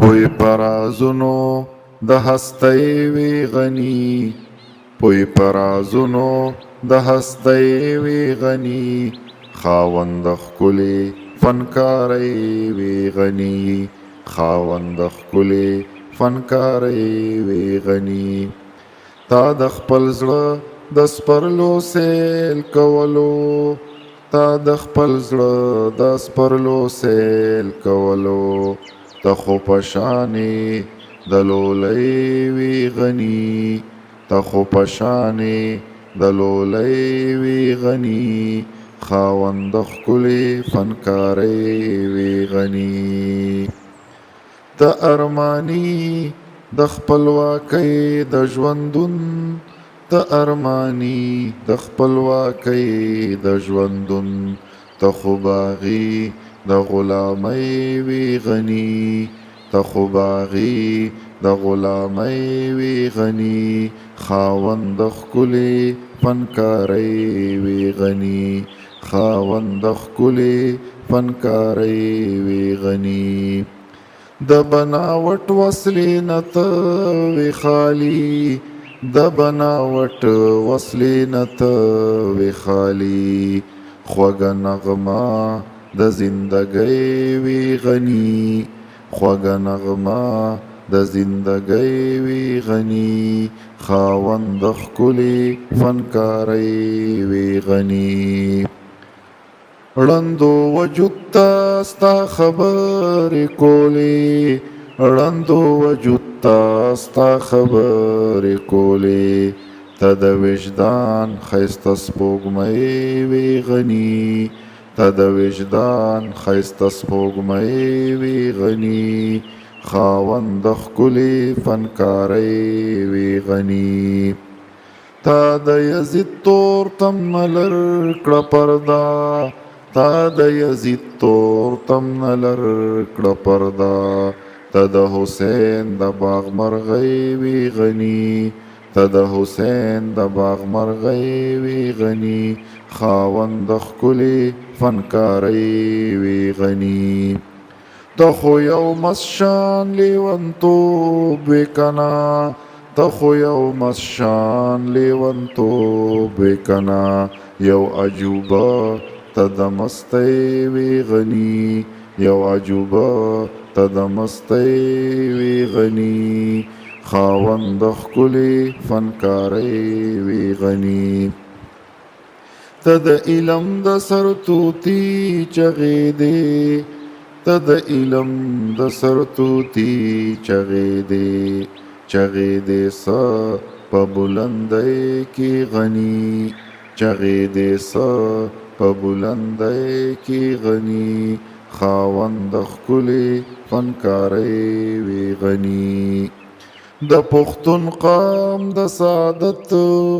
پوی پرازونو د هستی وی غنی پوی پرازونو د هستی وی غنی خاوند ښکلی فنکاری وی غنی خاوند ښکلی فنکاری وی غنی تا د خپل زړه د سپرلو سیل کولو تا د خپل زړه د سپرلو سیل کولو ته خو پشانې د لولۍ وی غنی ته خو پشانې د لولۍ وی غنی خاوند ښکلی فنکاری وی غنی د ارمانی د خپلواکۍ د ژوندون د ارمانی د خپلواکۍ د ژوندون ته خو باغی د غلامۍ وی غنی ته خو باغی د غلامۍ وی غنی خاوند ښکلی فنکاری وی غنی خاوند ښکلی فنکاری وی غنی د بناوټ وسلې نه ته وی خالی د بناوټ وسلې نه ته وی خالی خوږه نغمه د زندګۍ وی غنی خوږه نغمه د زندګۍ وی غنی خاوند ښکلی فنکاری وی غنی ړندو وجود ته ستا خبرې کولې ړندو وجود ته ستا خبرې کولې ته د وجدان ښایسته سپوږمۍ وی غنی ته د وجدان ښایسته سپوږمۍ وی غنی خاوند ښکلی فنکاری وی غنی تا د یزید تور تم لر کړه پردا تا د یزید تور تم لر کړه پردا ته د حسین د باغ مرغۍ وی غنی ته د حسین د باغ مرغۍ وی غنی خاوند ښکلی فنکاری وی غنی ته خو یو مسشان لیونتوب وی کنا ته خو یو مسشان لیونتوب وی کنا یو عجوبه ته د مستی وی غنی یو عجوبه ته د مستی وی غنی خاوند ښکلی فنکاری وی غنی ته د علم د سرتوتی چغې دی ته د علم د سرتوتی چغې دی چغې دی سه په بلندۍ کې غنی چغې دی سه په بلندۍ کې غنی خاوند ښکلی فنکاری وی غنی د پښتون قام د سعادت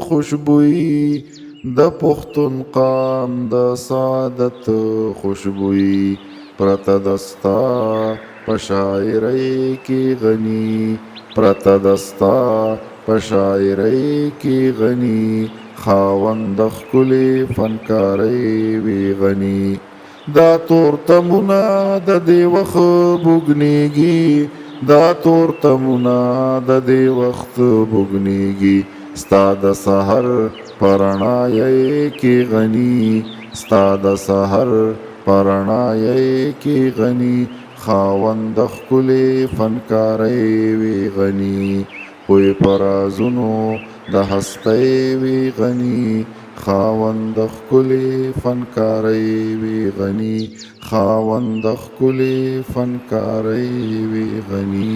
خوشبوئی د پښتون قام د سعادت خوشبوئی پرته دستا په شاعرۍ کې غنی پرته دستا په شاعرۍ کې غنی خاوند ښکلی فنکاری وی غنی دا تور تمونه د دې وخت بوږنیږي دا تور تمونه د دې وخت بوږنیږي ستا د سحر په رڼایۍ کې غنی ستا د سحر په رڼایۍ کې غنی خاوند ښکلی فنکاری وی غنی پوی پرازونو د هستی وی غنی خاوند ښکلی فنکاری وی غنی خاوند ښکلی فنکاری وی غنی